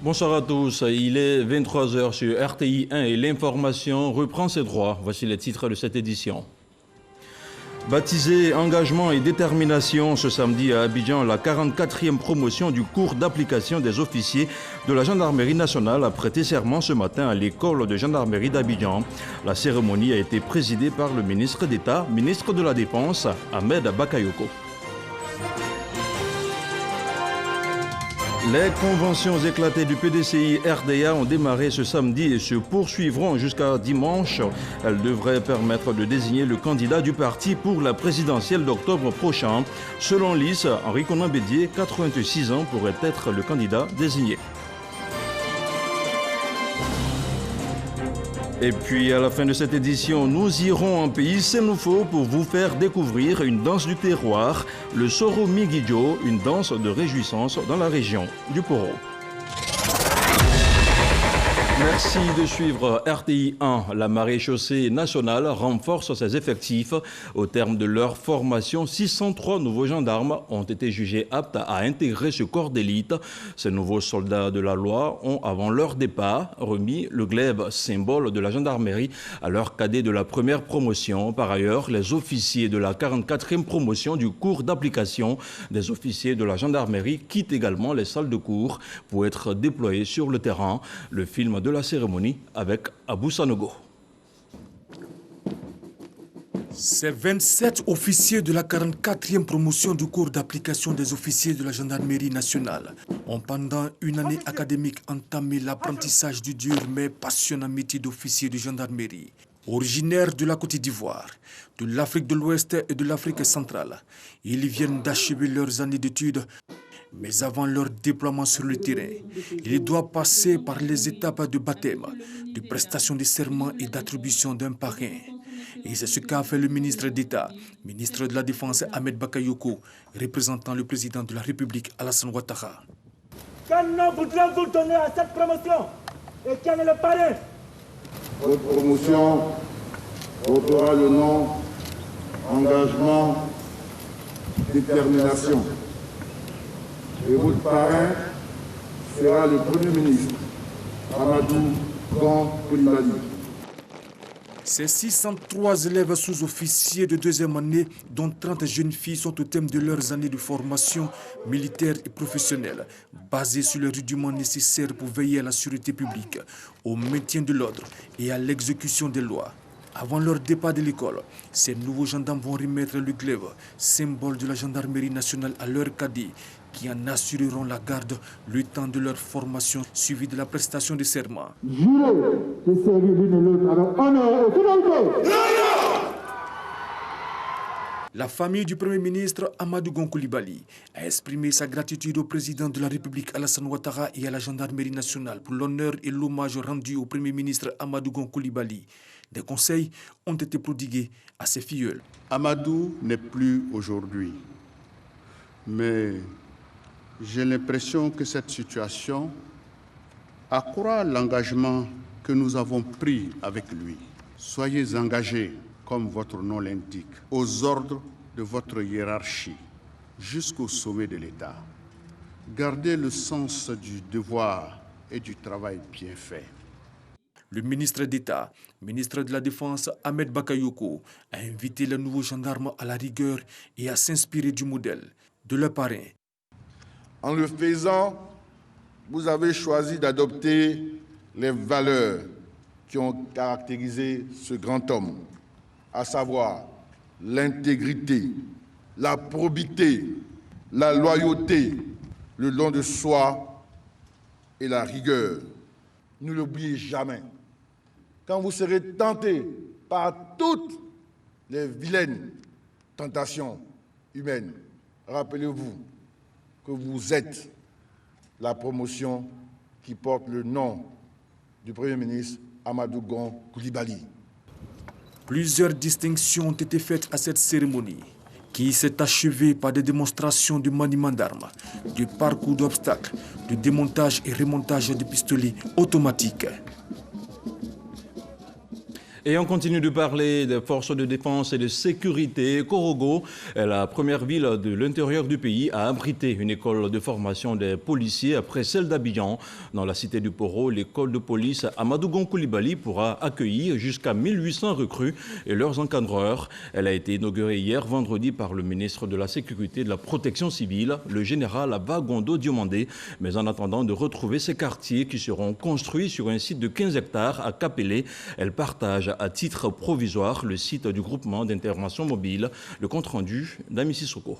Bonsoir à tous, il est 23 h sur RTI 1 et l'information reprend ses droits. Voici les titres de cette édition. Baptisé Engagement et Détermination ce samedi à Abidjan, la 44e promotion du cours d'application des officiers de la Gendarmerie nationale a prêté serment ce matin à l'école de gendarmerie d'Abidjan. La cérémonie a été présidée par le ministre d'État, ministre de la Défense, Ahmed Bakayoko. Les conventions éclatées du PDCI RDA ont démarré ce samedi et se poursuivront jusqu'à dimanche. Elles devraient permettre de désigner le candidat du parti pour la présidentielle d'octobre prochain. Selon l'IS, Henri Konan Bédié, 86 ans, pourrait être le candidat désigné. Et puis à la fin de cette édition, nous irons en pays Sénoufo pour vous faire découvrir une danse du terroir, le Soro Migidjo, une danse de réjouissance dans la région du Poro. Merci de suivre RTI 1. La maréchaussée nationale renforce ses effectifs. Au terme de leur formation, 603 nouveaux gendarmes ont été jugés aptes à intégrer ce corps d'élite. Ces nouveaux soldats de la loi ont, avant leur départ, remis le glaive, symbole de la gendarmerie, à leurs cadets de la première promotion. Par ailleurs, les officiers de la 44e promotion du cours d'application des officiers de la gendarmerie quittent également les salles de cours pour être déployés sur le terrain. Le film de la cérémonie avec Abou Sanogo. Ces 27 officiers de la 44e promotion du cours d'application des officiers de la gendarmerie nationale ont pendant une année académique entamé l'apprentissage du dur mais passionnant métier d'officier de gendarmerie. Originaires de la Côte d'Ivoire, de l'Afrique de l'Ouest et de l'Afrique centrale, ils viennent d'achever leurs années d'études. Mais avant leur déploiement sur le terrain, ils doivent passer par les étapes de baptême, de prestation de serment et d'attribution d'un parrain. Et c'est ce qu'a fait le ministre d'État, ministre de la Défense Ahmed Bakayoko, représentant le président de la République Alassane Ouattara. Quel nom voudrez-vous donner à cette promotion? Et quel est le parrain? Votre promotion portera le nom Engagement, Détermination. Et votre parrain sera le Premier ministre, Amadou Gon Coulibaly. Ces 603 élèves sous-officiers de deuxième année, dont 30 jeunes filles, sont au thème de leurs années de formation militaire et professionnelle, basées sur les rudiments nécessaires pour veiller à la sûreté publique, au maintien de l'ordre et à l'exécution des lois. Avant leur départ de l'école, ces nouveaux gendarmes vont remettre le glaive, symbole de la gendarmerie nationale, à leurs cadets, qui en assureront la garde le temps de leur formation, suivie de la prestation de serment. Jurez de servir l'une et l'autre avec honneur et fidélité. La famille du Premier ministre Amadou Gon Coulibaly a exprimé sa gratitude au président de la République Alassane Ouattara et à la gendarmerie nationale pour l'honneur et l'hommage rendu au Premier ministre Amadou Gon Coulibaly. Des conseils ont été prodigués à ses filleuls. Amadou n'est plus aujourd'hui, mais j'ai l'impression que cette situation accroît l'engagement que nous avons pris avec lui. Soyez engagés, comme votre nom l'indique, aux ordres de votre hiérarchie, jusqu'au sommet de l'État. Gardez le sens du devoir et du travail bien fait. Le ministre d'État, ministre de la Défense Ahmed Bakayoko, a invité les nouveaux gendarmes à la rigueur et à s'inspirer du modèle de leur parrain. En le faisant, vous avez choisi d'adopter les valeurs qui ont caractérisé ce grand homme, à savoir l'intégrité, la probité, la loyauté, le don de soi et la rigueur. Ne l'oubliez jamais. Quand vous serez tenté par toutes les vilaines tentations humaines, rappelez-vous que vous êtes la promotion qui porte le nom du Premier ministre Amadou Gon Coulibaly. Plusieurs distinctions ont été faites à cette cérémonie, qui s'est achevée par des démonstrations de maniement d'armes, de parcours d'obstacles, de démontage et remontage de pistolets automatiques. Et on continue de parler des forces de défense et de sécurité. Korogo est la première ville de l'intérieur du pays à abriter une école de formation des policiers après celle d'Abidjan. Dans la cité du Poro, l'école de police Amadou Gon Coulibaly pourra accueillir jusqu'à 1800 recrues et leurs encadreurs. Elle a été inaugurée hier vendredi par le ministre de la Sécurité et de la Protection civile, le général Bagondo Diomandé. Mais en attendant de retrouver ces quartiers qui seront construits sur un site de 15 hectares à Kapélé, elle partage à titre provisoire le site du groupement d'intervention mobile. Le compte-rendu d'Ami Sissoko.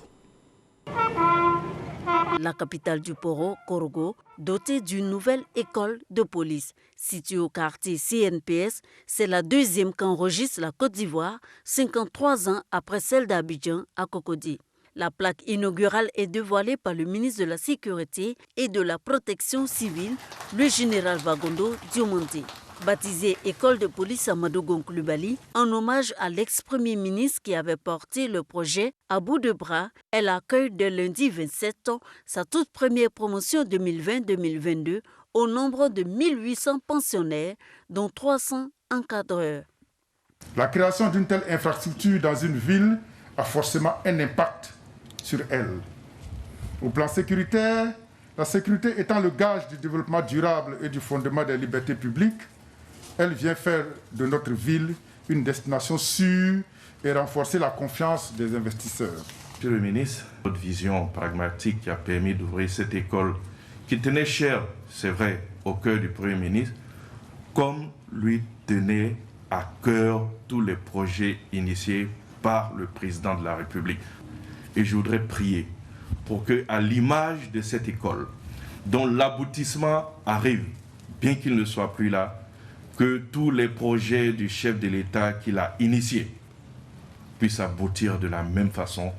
La capitale du Poro, Korogo, dotée d'une nouvelle école de police. Située au quartier CNPS, c'est la deuxième qu'enregistre la Côte d'Ivoire, 53 ans après celle d'Abidjan à Cocody. La plaque inaugurale est dévoilée par le ministre de la Sécurité et de la Protection civile, le général Bagondo Diomandé. Baptisée École de police Amadou Gon Coulibaly, en hommage à l'ex-premier ministre qui avait porté le projet à bout de bras, elle accueille dès lundi 27 ans sa toute première promotion 2020-2022 au nombre de 1800 pensionnaires, dont 300 encadreurs. La création d'une telle infrastructure dans une ville a forcément un impact sur elle. Au plan sécuritaire, la sécurité étant le gage du développement durable et du fondement des libertés publiques, elle vient faire de notre ville une destination sûre et renforcer la confiance des investisseurs. Monsieur le ministre, votre vision pragmatique qui a permis d'ouvrir cette école qui tenait cher, c'est vrai, au cœur du Premier ministre, comme lui tenait à cœur tous les projets initiés par le président de la République. Et je voudrais prier pour que, à l'image de cette école, dont l'aboutissement arrive, bien qu'il ne soit plus là, que tous les projets du chef de l'État qu'il a initiés puissent aboutir de la même façon.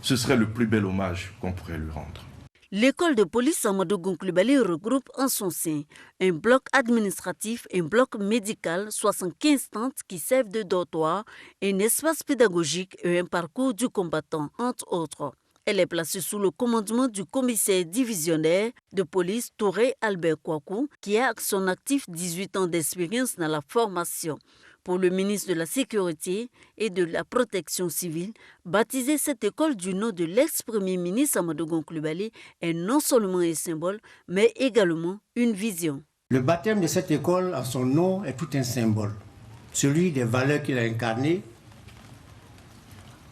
Ce serait le plus bel hommage qu'on pourrait lui rendre. L'école de police Amadou Gon Coulibaly regroupe en son sein un bloc administratif, un bloc médical, 75 tentes qui servent de dortoir, un espace pédagogique et un parcours du combattant, entre autres. Elle est placée sous le commandement du commissaire divisionnaire de police Touré Albert Kouakou, qui a à son actif 18 ans d'expérience dans la formation. Pour le ministre de la Sécurité et de la Protection civile, baptiser cette école du nom de l'ex-premier ministre Amadou Gon Coulibaly est non seulement un symbole, mais également une vision. Le baptême de cette école en son nom est tout un symbole, celui des valeurs qu'il a incarnées,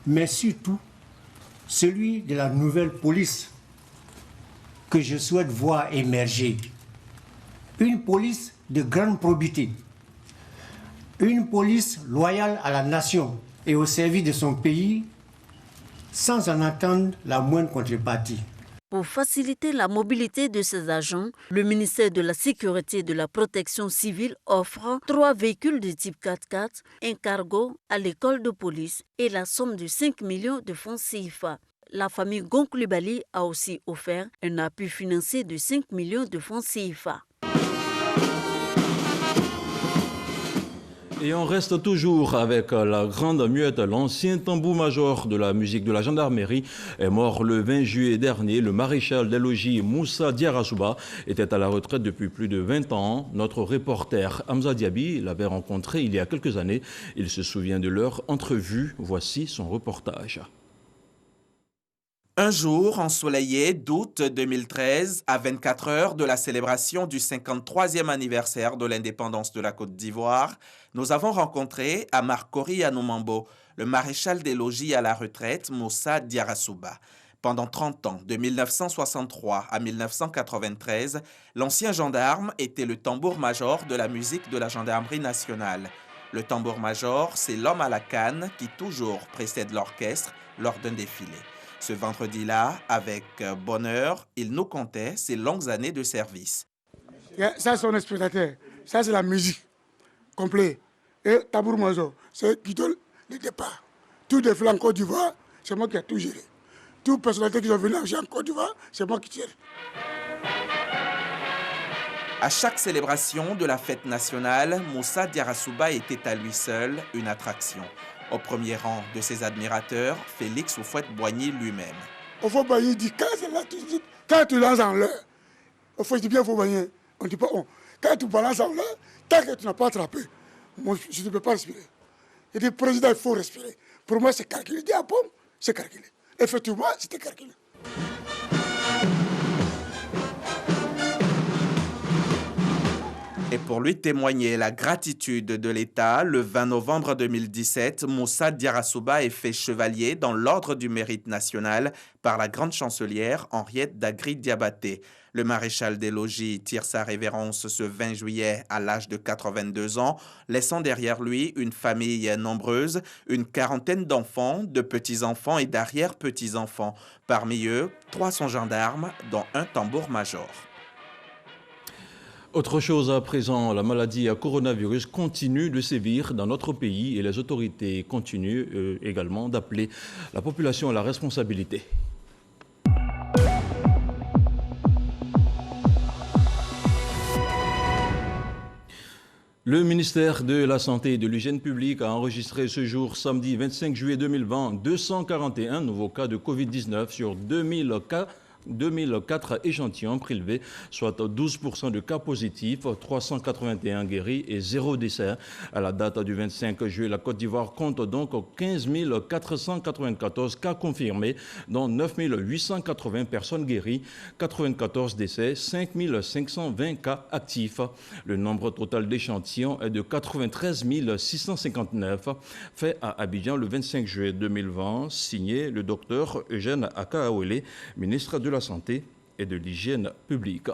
mais surtout celui de la nouvelle police que je souhaite voir émerger. Une police de grande probité, une police loyale à la nation et au service de son pays, sans en attendre la moindre contrepartie. Pour faciliter la mobilité de ses agents, le ministère de la Sécurité et de la Protection civile offre 3 véhicules de type 4x4, un cargo à l'école de police et la somme de 5 millions de francs CFA. La famille Gon Coulibaly a aussi offert un appui financier de 5 millions de francs CFA. Et on reste toujours avec la grande muette. L'ancien tambour-major de la musique de la gendarmerie est mort le 20 juillet dernier. Le maréchal des logis Moussa Diarasouba était à la retraite depuis plus de 20 ans. Notre reporter Hamza Diaby l'avait rencontré il y a quelques années. Il se souvient de leur entrevue. Voici son reportage. Un jour ensoleillé d'août 2013, à 24 heures de la célébration du 53e anniversaire de l'indépendance de la Côte d'Ivoire, nous avons rencontré Amar Kori Anoumambo, le maréchal des logis à la retraite Moussa Diarasouba. Pendant 30 ans, de 1963 à 1993, l'ancien gendarme était le tambour-major de la musique de la gendarmerie nationale. Le tambour-major, c'est l'homme à la canne qui toujours précède l'orchestre lors d'un défilé. Ce vendredi-là, avec bonheur, il nous contait ses longues années de service. Ça, c'est un spectateur. Ça, c'est la musique complète. Et tambour major, c'est qui donne le départ. Tout défilé en Côte d'Ivoire, c'est moi qui ai tout géré. Toute personnalité qui sont venue en Côte d'Ivoire, c'est moi qui tire. À chaque célébration de la fête nationale, Moussa Diarasouba était à lui seul une attraction. Au premier rang de ses admirateurs, Félix Houphouët-Boigny lui-même. Houphouët-Boigny dit, quand tu lances en l'air, il faut dire bien Houphouët-Boigny, on ne dit pas on. Quand tu balances en l'air, tant que tu n'as pas attrapé, moi, je ne peux pas respirer. Il dit, président, il faut respirer. Pour moi, c'est calculé. Il dit, ah bon, c'est calculé. Effectivement, c'était calculé. Et pour lui témoigner la gratitude de l'État, le 20 novembre 2017, Moussa Diarra-Souba est fait chevalier dans l'Ordre du Mérite national par la grande chancelière Henriette Dagri-Diabaté. Le maréchal des logis tire sa révérence ce 20 juillet à l'âge de 82 ans, laissant derrière lui une famille nombreuse, une quarantaine d'enfants, de petits-enfants et d'arrière-petits-enfants. Parmi eux, 300 gendarmes, dont un tambour-major. Autre chose à présent, la maladie à coronavirus continue de sévir dans notre pays et les autorités continuent également d'appeler la population à la responsabilité. Le ministère de la Santé et de l'Hygiène publique a enregistré ce jour, samedi 25 juillet 2020, 241 nouveaux cas de Covid-19 sur 2004 échantillons prélevés, soit 12% de cas positifs, 381 guéris et 0 décès. À la date du 25 juillet, la Côte d'Ivoire compte donc 15 494 cas confirmés, dont 9 880 personnes guéries, 94 décès, 5 520 cas actifs. Le nombre total d'échantillons est de 93 659, fait à Abidjan le 25 juillet 2020, signé le docteur Eugène Akaawele, ministre de la Santé et de l'Hygiène publique.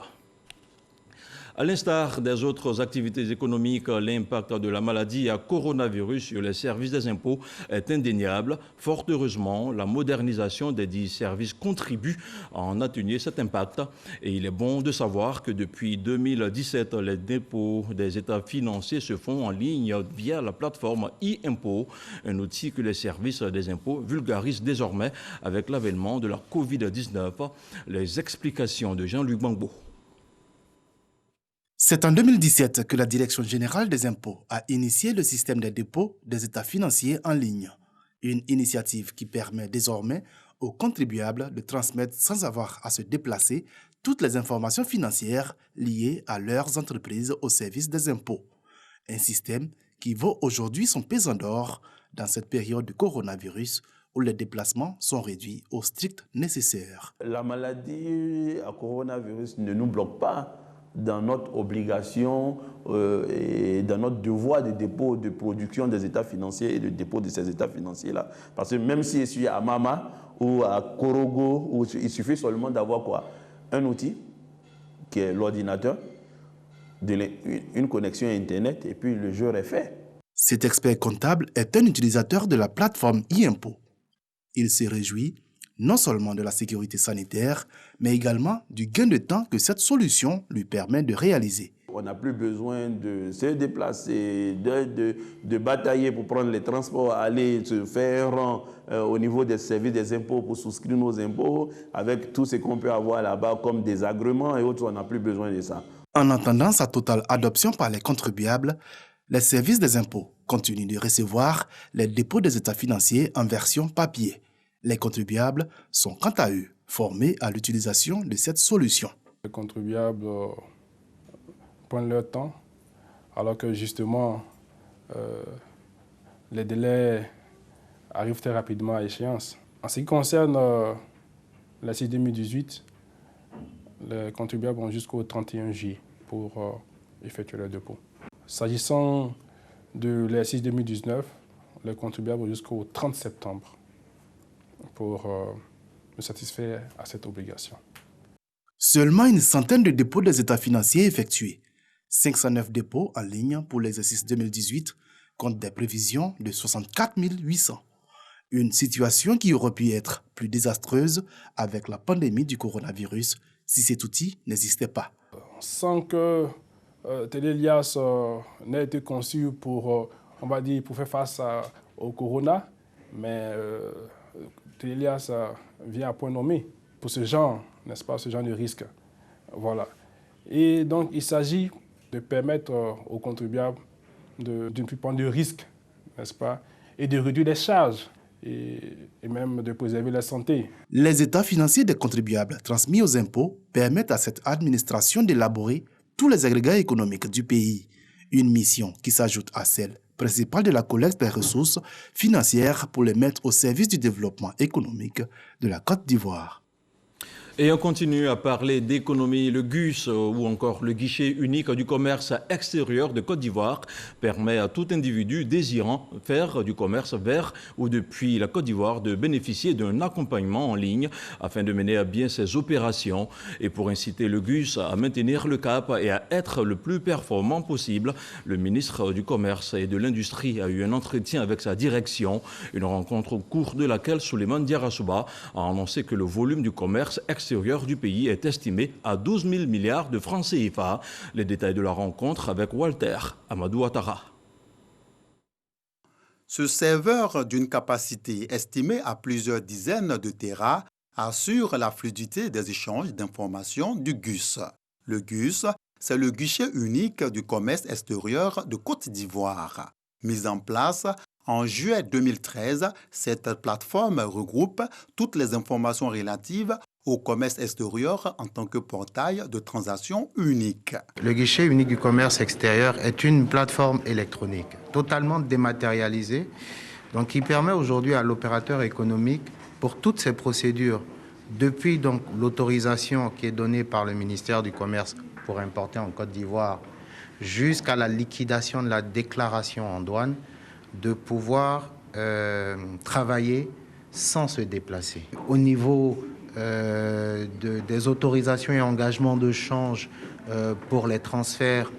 À l'instar des autres activités économiques, l'impact de la maladie à coronavirus sur les services des impôts est indéniable. Fort heureusement, la modernisation des dits services contribue à en atténuer cet impact. Et il est bon de savoir que depuis 2017, les dépôts des états financiers se font en ligne via la plateforme e-impôt, un outil que les services des impôts vulgarisent désormais avec l'avènement de la Covid-19. Les explications de Jean-Luc Bangbo. C'est en 2017 que la Direction générale des impôts a initié le système des dépôts des états financiers en ligne. Une initiative qui permet désormais aux contribuables de transmettre sans avoir à se déplacer toutes les informations financières liées à leurs entreprises au service des impôts. Un système qui vaut aujourd'hui son pesant d'or dans cette période de coronavirus où les déplacements sont réduits au strict nécessaire. La maladie à coronavirus ne nous bloque pas dans notre obligation et dans notre devoir de dépôt de production des états financiers et de dépôt de ces états financiers-là. Parce que même si je suis à Mama ou à Korogo, où il suffit seulement d'avoir quoi? Un outil, qui est l'ordinateur, une connexion à Internet, et puis le jeu est fait. Cet expert comptable est un utilisateur de la plateforme e-impôt. Il se réjouit non seulement de la sécurité sanitaire, mais également du gain de temps que cette solution lui permet de réaliser. On n'a plus besoin de se déplacer, de batailler pour prendre les transports, aller se faire au niveau des services des impôts pour souscrire nos impôts, avec tout ce qu'on peut avoir là-bas comme des agréments et autres, on n'a plus besoin de ça. En attendant sa totale adoption par les contribuables, les services des impôts continuent de recevoir les dépôts des états financiers en version papier. Les contribuables sont quant à eux formés à l'utilisation de cette solution. Les contribuables prennent leur temps, alors que justement les délais arrivent très rapidement à échéance. En ce qui concerne la CIS 2018, les contribuables ont jusqu'au 31 juillet pour effectuer leur dépôt. S'agissant de la CIS 2019, les contribuables ont jusqu'au 30 septembre pour me satisfaire à cette obligation. Seulement une centaine de dépôts des états financiers effectués. 509 dépôts en ligne pour l'exercice 2018 contre des prévisions de 64 800. Une situation qui aurait pu être plus désastreuse avec la pandémie du coronavirus si cet outil n'existait pas. Sans que Télélias n'ait été conçu pour, on va dire, pour faire face au corona, mais Télélias vient à point nommé pour ce genre, n'est-ce pas, ce genre de risque. Voilà. Et donc, il s'agit de permettre aux contribuables de ne plus prendre de risques, n'est-ce pas, et de réduire les charges et même de préserver la santé. Les états financiers des contribuables transmis aux impôts permettent à cette administration d'élaborer tous les agrégats économiques du pays. Une mission qui s'ajoute à celle principale de la collecte des ressources financières pour les mettre au service du développement économique de la Côte d'Ivoire. Et on continue à parler d'économie. Le GUS ou encore le guichet unique du commerce extérieur de Côte d'Ivoire permet à tout individu désirant faire du commerce vers ou depuis la Côte d'Ivoire de bénéficier d'un accompagnement en ligne afin de mener à bien ses opérations. Et pour inciter le GUS à maintenir le cap et à être le plus performant possible, le ministre du Commerce et de l'Industrie a eu un entretien avec sa direction. Une rencontre au cours de laquelle Souleymane Diarra-Souba a annoncé que le volume du commerce extérieur du pays est estimé à 12 000 milliards de francs CFA. Les détails de la rencontre avec Walter Amadou Ouattara. Ce serveur d'une capacité estimée à plusieurs dizaines de téra assure la fluidité des échanges d'informations du GUS. Le GUS, c'est le guichet unique du commerce extérieur de Côte d'Ivoire. Mise en place en juillet 2013, cette plateforme regroupe toutes les informations relatives au commerce extérieur en tant que portail de transactions unique. Le guichet unique du commerce extérieur est une plateforme électronique totalement dématérialisée, donc qui permet aujourd'hui à l'opérateur économique, pour toutes ces procédures, depuis donc l'autorisation qui est donnée par le ministère du Commerce pour importer en Côte d'Ivoire, jusqu'à la liquidation de la déclaration en douane, de pouvoir travailler sans se déplacer. Au niveau des autorisations et engagements de change pour les transferts,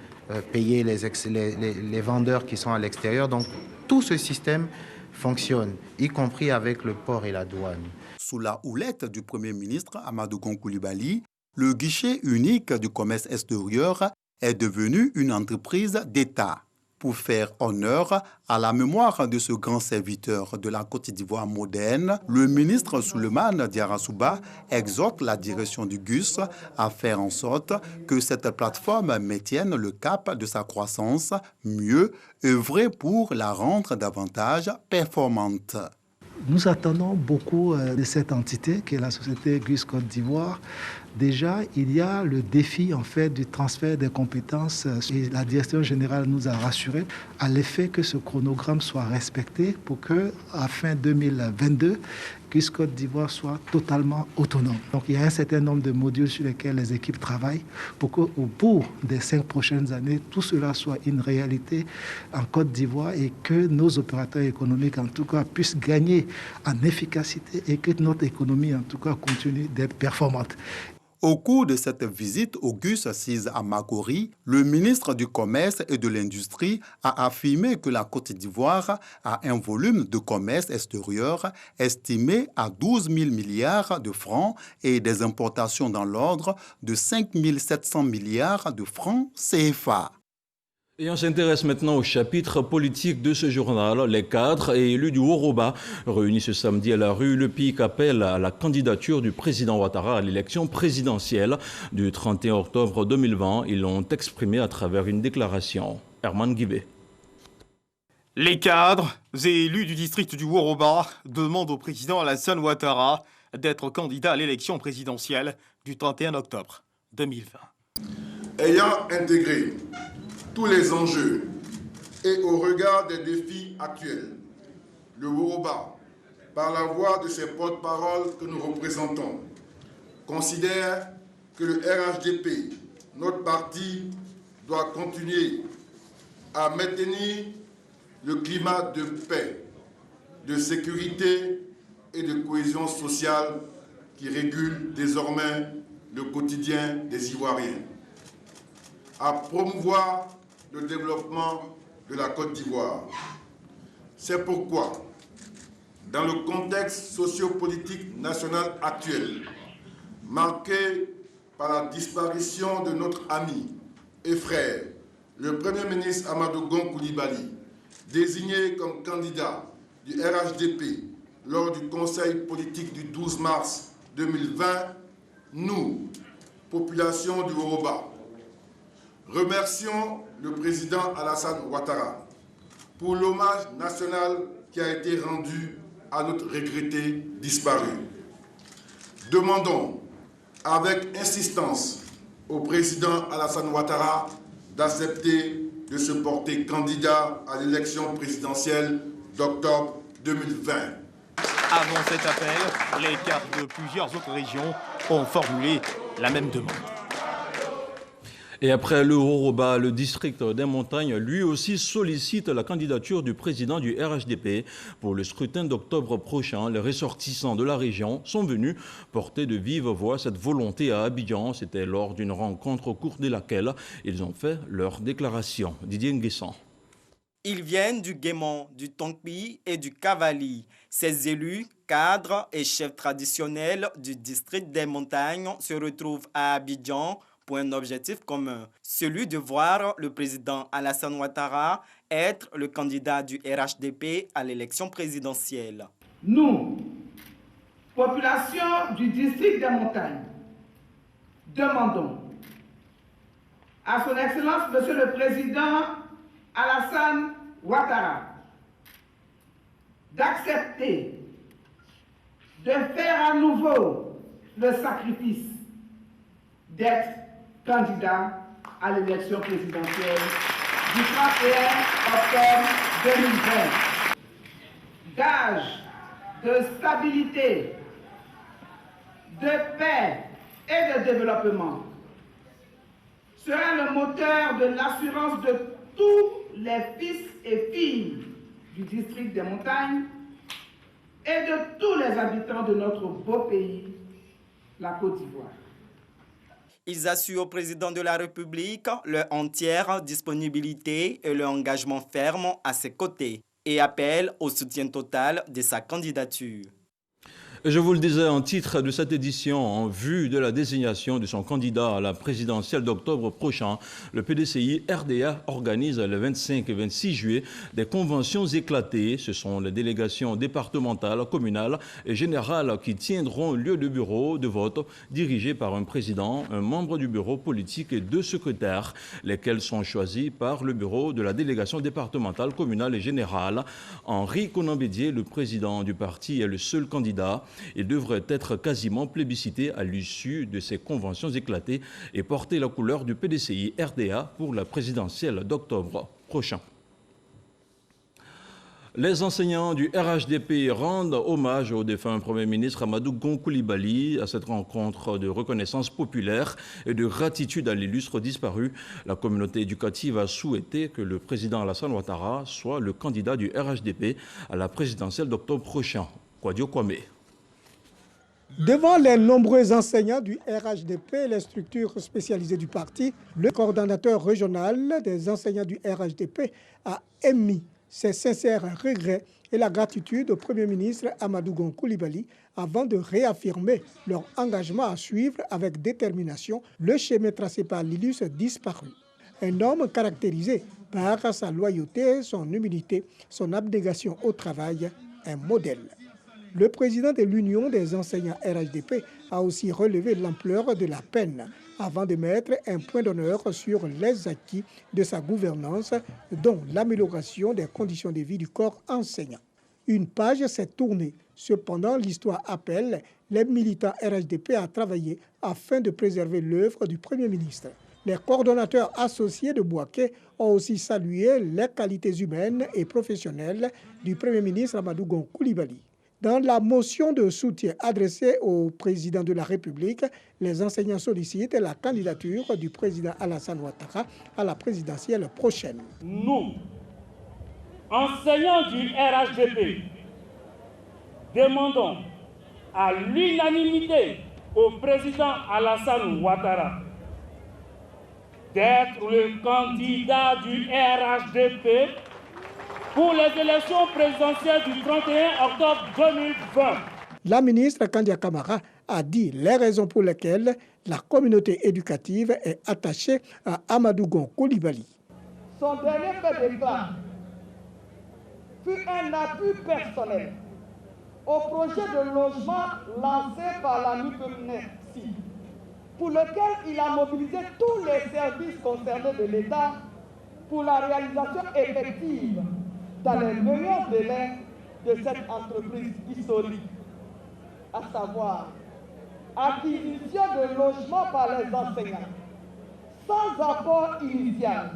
payer les vendeurs qui sont à l'extérieur. Donc tout ce système fonctionne, y compris avec le port et la douane. Sous la houlette du Premier ministre Amadou Gon Coulibaly, le guichet unique du commerce extérieur est devenu une entreprise d'État. Pour faire honneur à la mémoire de ce grand serviteur de la Côte d'Ivoire moderne, le ministre Souleymane Diarra-Souba exhorte la direction du GUS à faire en sorte que cette plateforme maintienne le cap de sa croissance, mieux œuvrer pour la rendre davantage performante. Nous attendons beaucoup de cette entité qui est la société GUS Côte d'Ivoire. Déjà, il y a le défi en fait du transfert des compétences et la direction générale nous a rassurés à l'effet que ce chronogramme soit respecté pour que, à fin 2022, GUS Côte d'Ivoire soit totalement autonome. Donc il y a un certain nombre de modules sur lesquels les équipes travaillent pour qu'au bout des 5 prochaines années, tout cela soit une réalité en Côte d'Ivoire et que nos opérateurs économiques, en tout cas, puissent gagner en efficacité et que notre économie, en tout cas, continue d'être performante. Au cours de cette visite au GUS assise à Makori, le ministre du Commerce et de l'Industrie a affirmé que la Côte d'Ivoire a un volume de commerce extérieur estimé à 12 000 milliards de francs et des importations dans l'ordre de 5 700 milliards de francs CFA. Et on s'intéresse maintenant au chapitre politique de ce journal. Les cadres et élus du Woroba, réunis ce samedi à la rue Le Pic, appellent à la candidature du président Ouattara à l'élection présidentielle du 31 octobre 2020. Ils l'ont exprimé à travers une déclaration. Herman Guibé. Les cadres et élus du district du Woroba demandent au président Alassane Ouattara d'être candidat à l'élection présidentielle du 31 octobre 2020. Ayant intégré tous les enjeux et au regard des défis actuels, le Woroba, par la voix de ses porte-paroles que nous représentons, considère que le RHDP, notre parti, doit continuer à maintenir le climat de paix, de sécurité et de cohésion sociale qui régule désormais le quotidien des Ivoiriens, à promouvoir le développement de la Côte d'Ivoire. C'est pourquoi, dans le contexte sociopolitique national actuel, marqué par la disparition de notre ami et frère, le Premier ministre Amadou Gon Coulibaly, désigné comme candidat du RHDP lors du Conseil politique du 12 mars 2020, nous, population du Woroba, remercions le président Alassane Ouattara pour l'hommage national qui a été rendu à notre regretté disparu. Demandons avec insistance au président Alassane Ouattara d'accepter de se porter candidat à l'élection présidentielle d'octobre 2020. Avant cet appel, les cadres de plusieurs autres régions ont formulé la même demande. Et après le Haut-Roba, le district des Montagnes, lui aussi sollicite la candidature du président du RHDP pour le scrutin d'octobre prochain. Les ressortissants de la région sont venus porter de vive voix cette volonté à Abidjan. C'était lors d'une rencontre au cours de laquelle ils ont fait leur déclaration. Didier Nguessan. Ils viennent du Guémon, du Tonkpi et du Cavali. Ces élus, cadres et chefs traditionnels du district des Montagnes se retrouvent à Abidjan pour un objectif commun, celui de voir le président Alassane Ouattara être le candidat du RHDP à l'élection présidentielle. Nous, population du district des Montagnes, demandons à son Excellence, Monsieur le Président Alassane Ouattara, d'accepter de faire à nouveau le sacrifice d'être candidat à l'élection présidentielle du 31 octobre 2020. Gage de stabilité, de paix et de développement sera le moteur de l'assurance de tous les fils et filles du district des Montagnes et de tous les habitants de notre beau pays, la Côte d'Ivoire. Ils assurent au président de la République leur entière disponibilité et leur engagement ferme à ses côtés et appellent au soutien total de sa candidature. Je vous le disais en titre de cette édition, en vue de la désignation de son candidat à la présidentielle d'octobre prochain, le PDCI RDA organise le 25 et 26 juillet des conventions éclatées. Ce sont les délégations départementales, communales et générales qui tiendront lieu de bureau de vote dirigé par un président, un membre du bureau politique et deux secrétaires, lesquels sont choisis par le bureau de la délégation départementale, communale et générale. Henri Konambédié, le président du parti, est le seul candidat. Il devrait être quasiment plébiscité à l'issue de ces conventions éclatées et porter la couleur du PDCI RDA pour la présidentielle d'octobre prochain. Les enseignants du RHDP rendent hommage au défunt Premier ministre Amadou Gon Coulibaly. À cette rencontre de reconnaissance populaire et de gratitude à l'illustre disparu, la communauté éducative a souhaité que le président Alassane Ouattara soit le candidat du RHDP à la présidentielle d'octobre prochain. Kwadio Kwame. Devant les nombreux enseignants du RHDP, les structures spécialisées du parti, le coordonnateur régional des enseignants du RHDP a émis ses sincères regrets et la gratitude au Premier ministre Amadou Gon Coulibaly avant de réaffirmer leur engagement à suivre avec détermination le schéma tracé par l'illustre disparu. Un homme caractérisé par sa loyauté, son humilité, son abnégation au travail, un modèle. Le président de l'Union des enseignants RHDP a aussi relevé l'ampleur de la peine avant de mettre un point d'honneur sur les acquis de sa gouvernance, dont l'amélioration des conditions de vie du corps enseignant. Une page s'est tournée. Cependant, l'histoire appelle les militants RHDP à travailler afin de préserver l'œuvre du Premier ministre. Les coordonnateurs associés de Bouaké ont aussi salué les qualités humaines et professionnelles du Premier ministre Amadou Gon Coulibaly. Dans la motion de soutien adressée au président de la République, les enseignants sollicitent la candidature du président Alassane Ouattara à la présidentielle prochaine. Nous, enseignants du RHDP, demandons à l'unanimité au président Alassane Ouattara d'être le candidat du RHDP pour les élections présidentielles du 31 octobre 2020. La ministre Kandia Kamara a dit les raisons pour lesquelles la communauté éducative est attachée à Amadou Gon Coulibaly. Son dernier fait d'éclat fut un appui personnel au projet de logement lancé par la NUPEMNESI, pour lequel il a mobilisé tous les services concernés de l'État pour la réalisation effective dans les meilleurs délais de cette entreprise historique, à savoir acquisition de logements par les enseignants, sans apport initial,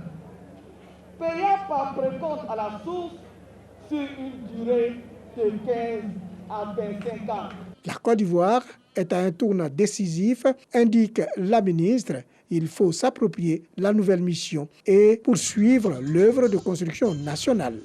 payant par précompte à la source sur une durée de 15 à 25 ans. La Côte d'Ivoire est à un tournant décisif, indique la ministre. Il faut s'approprier la nouvelle mission et poursuivre l'œuvre de construction nationale.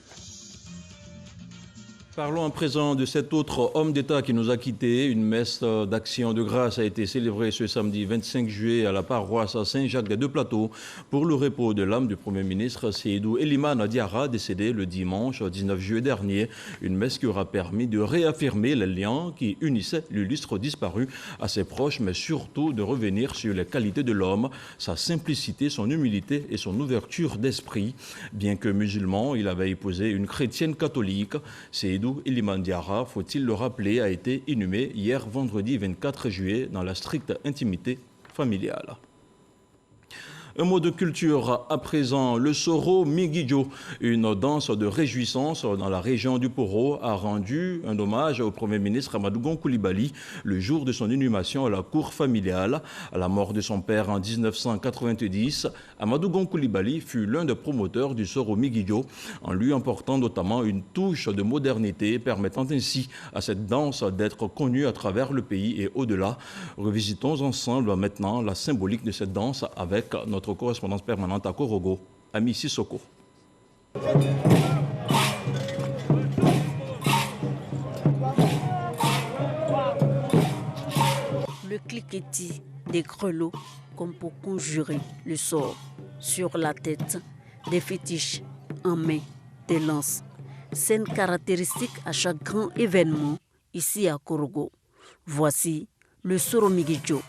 Parlons à présent de cet autre homme d'État qui nous a quittés. Une messe d'action de grâce a été célébrée ce samedi 25 juillet à la paroisse Saint-Jacques des Deux-Plateaux pour le repos de l'âme du Premier ministre Seydou Elimane Diarra, décédé le dimanche 19 juillet dernier. Une messe qui aura permis de réaffirmer les liens qui unissaient l'illustre disparu à ses proches, mais surtout de revenir sur les qualités de l'homme, sa simplicité, son humilité et son ouverture d'esprit. Bien que musulman, il avait épousé une chrétienne catholique. Seydou Elimane Diarra, faut-il le rappeler, a été inhumé hier vendredi 24 juillet dans la stricte intimité familiale. Un mot de culture à présent, le Soro Migidjo, une danse de réjouissance dans la région du Poro, a rendu un hommage au Premier ministre Amadou Gon Coulibaly le jour de son inhumation à la cour familiale. À la mort de son père en 1990, Amadou Gon Coulibaly fut l'un des promoteurs du Soro Migidjo, en lui apportant notamment une touche de modernité, permettant ainsi à cette danse d'être connue à travers le pays et au-delà. Revisitons ensemble maintenant la symbolique de cette danse avec notre correspondance permanente à Korogo, Ami Sissoko. Le cliquetis des grelots comme pour conjurer le sort. Sur la tête, des fétiches en main, des lances. Scène caractéristique à chaque grand événement ici à Korogo. Voici le Soro Migidjo.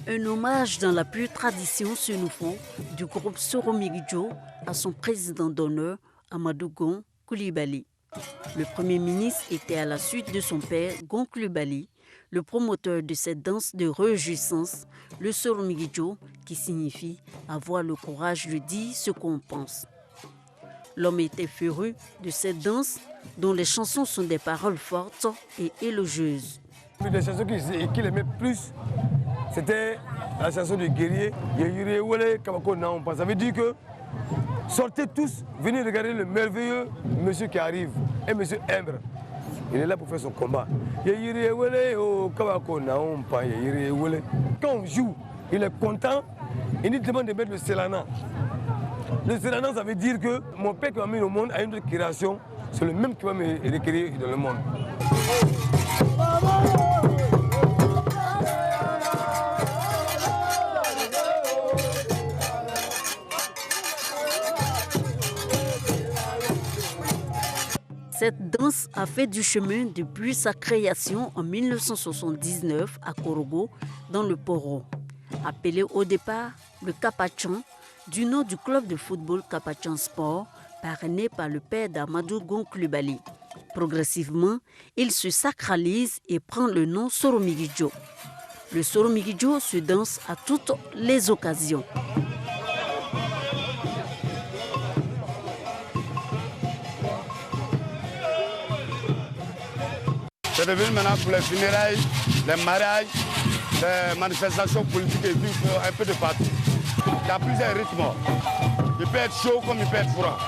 Un hommage dans la pure tradition Sénoufo du groupe Soro Migidjo à son président d'honneur, Amadou Gon Coulibaly. Le Premier ministre était à la suite de son père, Gon Coulibaly, le promoteur de cette danse de réjouissance, le Soro Migidjo, qui signifie avoir le courage de dire ce qu'on pense. L'homme était férue de cette danse dont les chansons sont des paroles fortes et élogieuses. Une des chansons qu'il aimait plus, c'était la chanson du guerrier. Ça veut dire que sortez tous, venez regarder le merveilleux monsieur qui arrive, un monsieur Embre. Il est là pour faire son combat. Quand on joue, il est content, il nous demande de mettre le Selana. Le Selana, ça veut dire que mon père qui m'a mis au monde a une autre création, c'est le même qui va me recréer dans le monde. Cette danse a fait du chemin depuis sa création en 1979 à Korogo, dans le Poro. Appelé au départ le Kapachan, du nom du club de football Kapachan Sport, parrainé par le père d'Amadou Gon Coulibaly. Progressivement, il se sacralise et prend le nom Soro Migidjo. Le Soro Migidjo se danse à toutes les occasions. C'est devenu maintenant pour les funérailles, les mariages, les manifestations politiques et tout, un peu de partout. Il y a plusieurs rythmes. Il peut être chaud comme il peut être froid.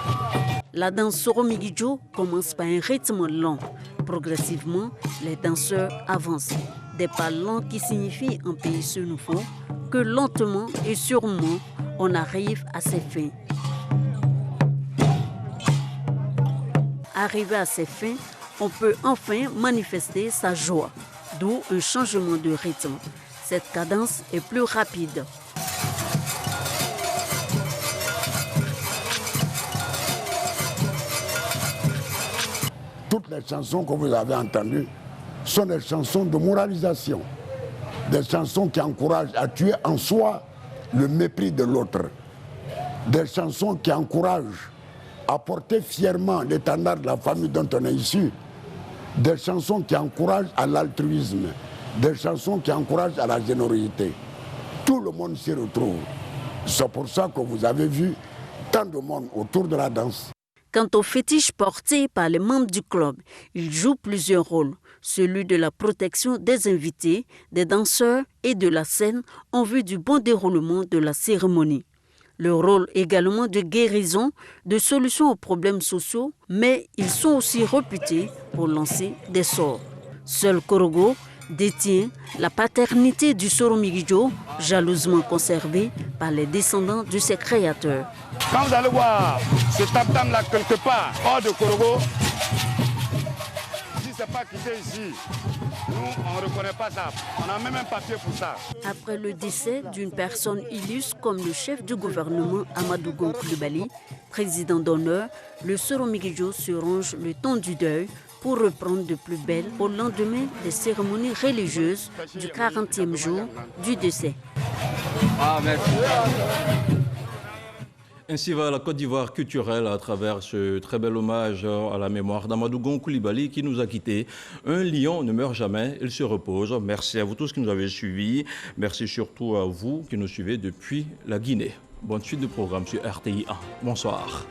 La danse Soro Migidjo commence par un rythme lent. Progressivement, les danseurs avancent. Des pas lents qui signifient en pays Sénoufo que lentement et sûrement, on arrive à ses fins. Arrivé à ses fins, on peut enfin manifester sa joie, d'où un changement de rythme. Cette cadence est plus rapide. Toutes les chansons que vous avez entendues sont des chansons de moralisation, des chansons qui encouragent à tuer en soi le mépris de l'autre, des chansons qui encouragent à porter fièrement l'étendard de la famille dont on est issu, des chansons qui encouragent à l'altruisme, des chansons qui encouragent à la générosité. Tout le monde s'y retrouve. C'est pour ça que vous avez vu tant de monde autour de la danse. Quant aux fétiches portés par les membres du club, ils jouent plusieurs rôles. Celui de la protection des invités, des danseurs et de la scène en vue du bon déroulement de la cérémonie. Le rôle également de guérison, de solution aux problèmes sociaux, mais ils sont aussi réputés pour lancer des sorts. Seul Korogo détient la paternité du Soromigidjo, jalousement conservée par les descendants de ses créateurs. Quand vous allez voir ce tam-tam là quelque part, hors de Korogo, si ce n'est pas quitté ici, nous on ne reconnaît pas ça. On n'a même un papier pour ça. Après le décès d'une personne illustre comme le chef du gouvernement Amadou Gon Coulibaly, président d'honneur, le Soromigidjo se range le temps du deuil pour reprendre de plus belle au lendemain des cérémonies religieuses du 40e jour du décès. Ainsi va la Côte d'Ivoire culturelle à travers ce très bel hommage à la mémoire d'Amadou Gon Coulibaly qui nous a quittés. Un lion ne meurt jamais, il se repose. Merci à vous tous qui nous avez suivis. Merci surtout à vous qui nous suivez depuis la Guinée. Bonne suite de programme sur RTI 1. Bonsoir.